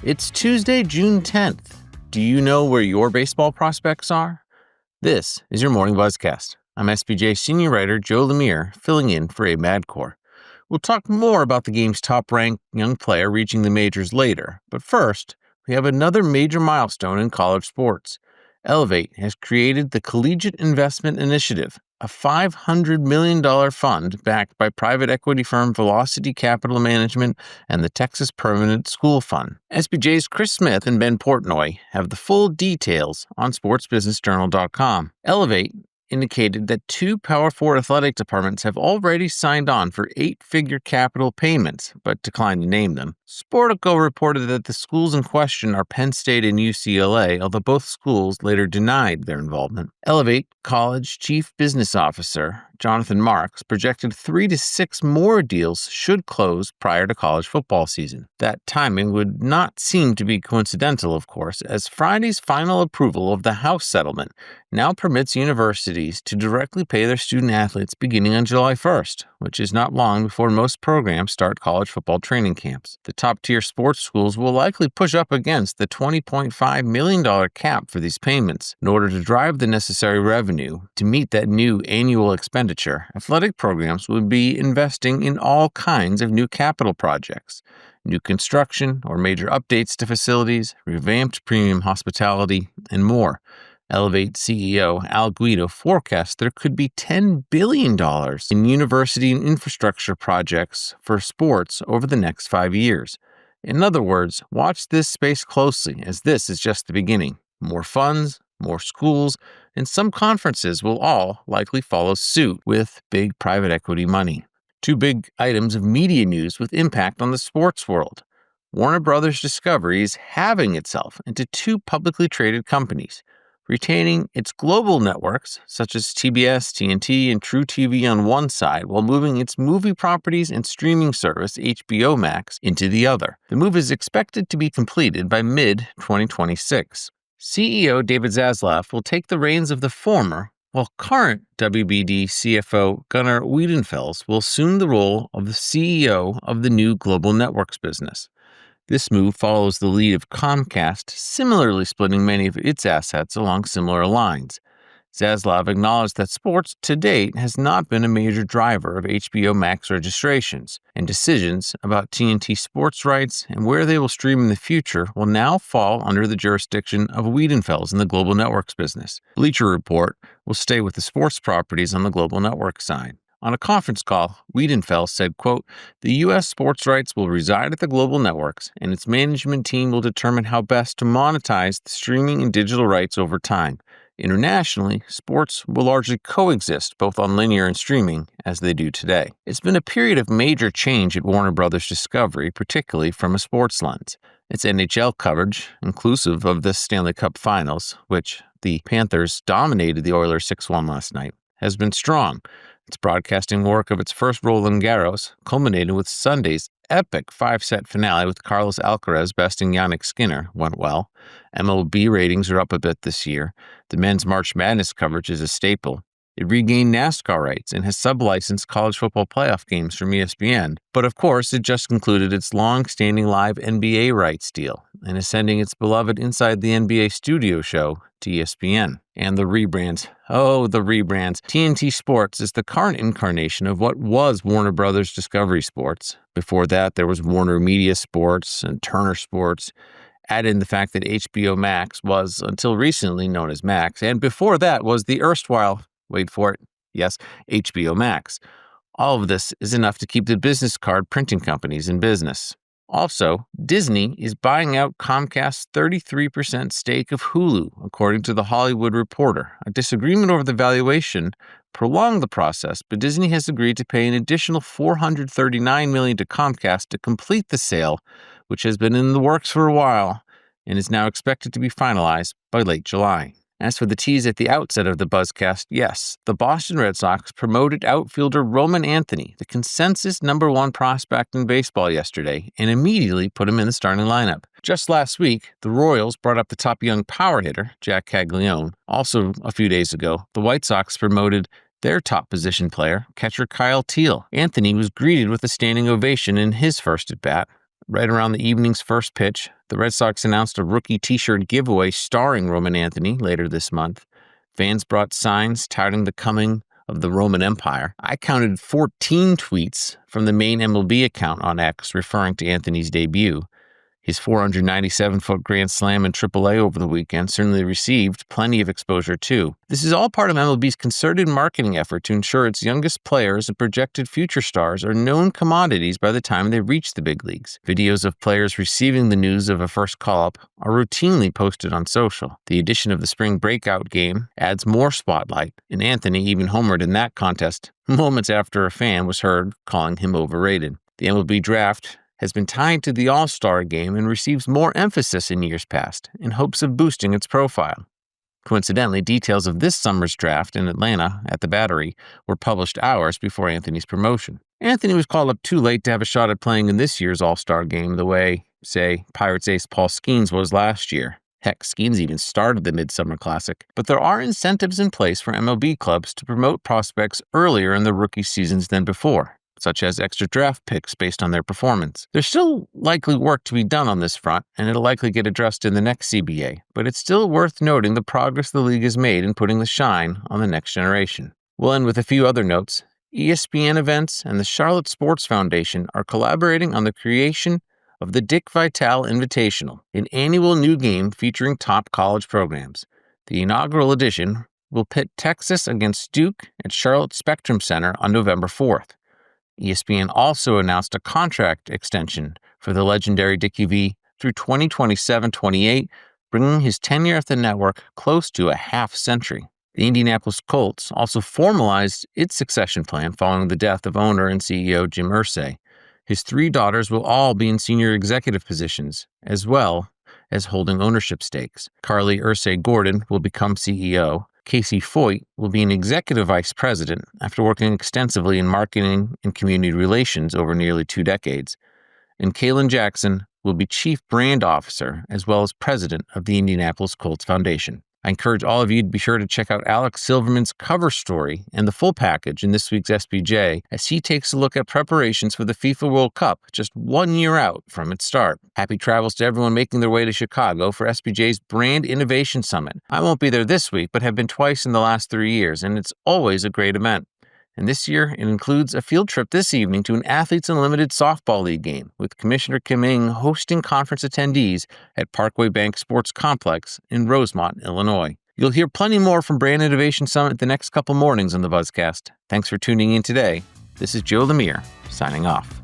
It's Tuesday, June 10th. Do you know where your baseball prospects are? This is your morning Buzzcast. I'm SBJ senior writer Joe Lemire, filling in for Abe Madcore. We'll talk more about the game's top-ranked young player reaching the majors later, but first, we have another major milestone in college sports. Elevate has created the Collegiate Investment Initiative, a $500 million fund backed by private equity firm Velocity Capital Management and the Texas Permanent School Fund. SBJ's Chris Smith and Ben Portnoy have the full details on sportsbusinessjournal.com. Elevate indicated that two Power 4 athletic departments have already signed on for 8-figure capital payments, but declined to name them. Sportico reported that the schools in question are Penn State and UCLA, although both schools later denied their involvement. Elevate College Chief Business Officer Jonathan Marks projected 3 to 6 more deals should close prior to college football season. That timing would not seem to be coincidental, of course, as Friday's final approval of the House settlement now permits universities to directly pay their student athletes beginning on July 1st, which is not long before most programs start college football training camps. The top-tier sports schools will likely push up against the $20.5 million cap for these payments. In order to drive the necessary revenue to meet that new annual expenditure, athletic programs would be investing in all kinds of new capital projects, new construction or major updates to facilities, revamped premium hospitality, and more. Elevate CEO Al Guido forecasts there could be $10 billion in university and infrastructure projects for sports over the next 5 years. In other words, watch this space closely, as this is just the beginning. More funds, more schools, and some conferences will all likely follow suit with big private equity money. Two big items of media news with impact on the sports world. Warner Brothers Discovery is halving itself into 2 publicly traded companies, retaining its global networks, such as TBS, TNT, and True TV on one side, while moving its movie properties and streaming service, HBO Max, into the other. The move is expected to be completed by mid-2026. CEO David Zaslav will take the reins of the former, while current WBD CFO Gunnar Wiedenfels will assume the role of the CEO of the new global networks business. This move follows the lead of Comcast, similarly splitting many of its assets along similar lines. Zaslav acknowledged that sports to date has not been a major driver of HBO Max registrations, and decisions about TNT sports rights and where they will stream in the future will now fall under the jurisdiction of Wiedenfels in the global networks business. Bleacher Report will stay with the sports properties on the global network side. On a conference call, Wiedenfels said, quote, "The U.S. sports rights will reside at the global networks, and its management team will determine how best to monetize the streaming and digital rights over time. Internationally, sports will largely coexist both on linear and streaming, as they do today." It's been a period of major change at Warner Brothers Discovery, particularly from a sports lens. Its NHL coverage, inclusive of the Stanley Cup Finals, which the Panthers dominated the Oilers 6-1 last night, has been strong. Its broadcasting work of its first Roland Garros culminated with Sunday's epic 5-set finale with Carlos Alcaraz besting Yannick Sinner went well. MLB ratings are up a bit this year. The men's March Madness coverage is a staple. It regained NASCAR rights and has sub-licensed college football playoff games from ESPN. But of course, it just concluded its long-standing live NBA rights deal and is sending its beloved Inside the NBA studio show to ESPN. And the rebrands. Oh, the rebrands. TNT Sports is the current incarnation of what was Warner Brothers Discovery Sports. Before that, there was Warner Media Sports and Turner Sports. Add in the fact that HBO Max was, until recently, known as Max. And before that was the erstwhile, wait for it, yes, HBO Max. All of this is enough to keep the business card printing companies in business. Also, Disney is buying out Comcast's 33% stake of Hulu, according to The Hollywood Reporter. A disagreement over the valuation prolonged the process, but Disney has agreed to pay an additional $439 million to Comcast to complete the sale, which has been in the works for a while and is now expected to be finalized by late July. As for the tease at the outset of the Buzzcast, yes, the Boston Red Sox promoted outfielder Roman Anthony, the consensus #1 prospect in baseball yesterday, and immediately put him in the starting lineup. Just last week, the Royals brought up the top young power hitter, Jack Caglione. Also, a few days ago, the White Sox promoted their top position player, catcher Kyle Teal. Anthony was greeted with a standing ovation in his first at-bat. Right around the evening's first pitch, the Red Sox announced a rookie t-shirt giveaway starring Roman Anthony later this month. Fans brought signs touting the coming of the Roman Empire. I counted 14 tweets from the main MLB account on X referring to Anthony's debut. His 497-foot grand slam in AAA over the weekend certainly received plenty of exposure too. This is all part of MLB's concerted marketing effort to ensure its youngest players and projected future stars are known commodities by the time they reach the big leagues. Videos of players receiving the news of a first call-up are routinely posted on social. The addition of the spring breakout game adds more spotlight, and Anthony even homered in that contest moments after a fan was heard calling him overrated. The MLB draft has been tied to the All-Star game and receives more emphasis in years past in hopes of boosting its profile. Coincidentally, details of this summer's draft in Atlanta at the Battery were published hours before Anthony's promotion. Anthony was called up too late to have a shot at playing in this year's All-Star game the way, say, Pirates ace Paul Skeens was last year. Heck, Skeens even started the Midsummer Classic. But there are incentives in place for MLB clubs to promote prospects earlier in the rookie seasons than before, such as extra draft picks based on their performance. There's still likely work to be done on this front, and it'll likely get addressed in the next CBA, but it's still worth noting the progress the league has made in putting the shine on the next generation. We'll end with a few other notes. ESPN Events and the Charlotte Sports Foundation are collaborating on the creation of the Dick Vitale Invitational, an annual new game featuring top college programs. The inaugural edition will pit Texas against Duke at Charlotte Spectrum Center on November 4th. ESPN also announced a contract extension for the legendary Dickie V through 2027-28, bringing his tenure at the network close to a half-century. The Indianapolis Colts also formalized its succession plan following the death of owner and CEO Jim Irsay. His 3 daughters will all be in senior executive positions, as well as holding ownership stakes. Carly Irsay Gordon will become CEO. Casey Foyt will be an executive vice president after working extensively in marketing and community relations over nearly 2 decades. And Kalen Jackson will be chief brand officer as well as president of the Indianapolis Colts Foundation. I encourage all of you to be sure to check out Alex Silverman's cover story and the full package in this week's SBJ as he takes a look at preparations for the FIFA World Cup just 1 year out from its start. Happy travels to everyone making their way to Chicago for SBJ's Brand Innovation Summit. I won't be there this week, but have been twice in the last 3 years, and it's always a great event. And this year, it includes a field trip this evening to an Athletes Unlimited softball league game, with Commissioner Kim Ng hosting conference attendees at Parkway Bank Sports Complex in Rosemont, Illinois. You'll hear plenty more from Brand Innovation Summit the next couple mornings on the Buzzcast. Thanks for tuning in today. This is Joe Lemire, signing off.